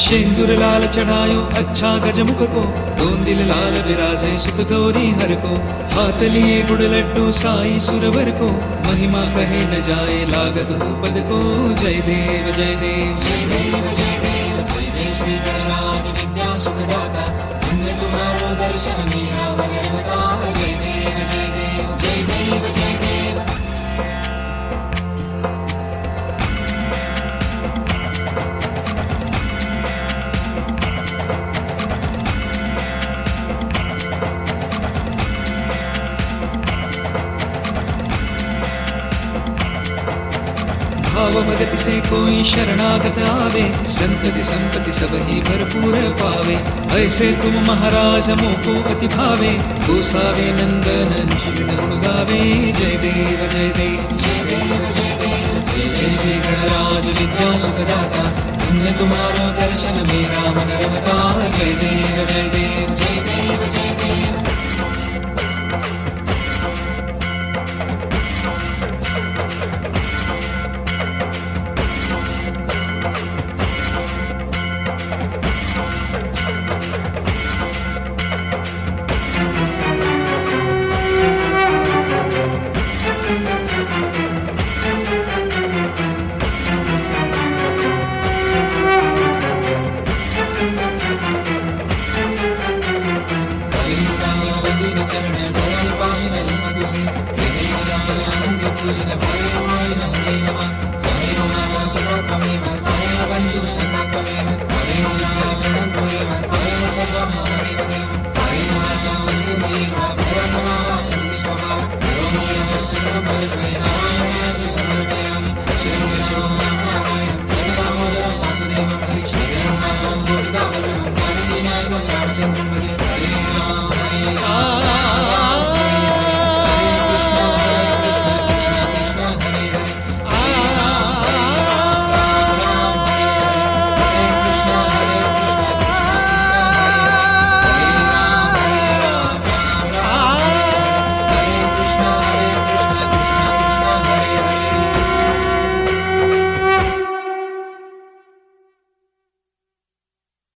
शेंदूर लाल चढ़ायो अच्छा गजमुख को, 2 दिल लाल विराजे सुत गौरी हर को। हाथ लिए गुड़ लड्डू साई सुरवर को, महिमा कहे न जाए लागत हो पद को। जय देव जय देव जय देव जय देव, जय जय श्री गणराज विद्या सुखदाता। धन्य तुम्हारो दर्शन मेरा मन रमता। जय देव जय देव जय देव जय देव। भाव भगति से कोई शरणागत आवे, संतति संपत्ति सब ही भरपूर पावे। ऐसे तुम महाराज मोको अति भावे, गोसावे नंदन निश्चित गुण गावे। जय देव जय देव जय देव जय देव, जय जय श्री गणराज विद्या सुखदाता। धन्य तुम्हारो दर्शन मेरा मन रमता। जय देव जय देव जय देव जय देव। Swami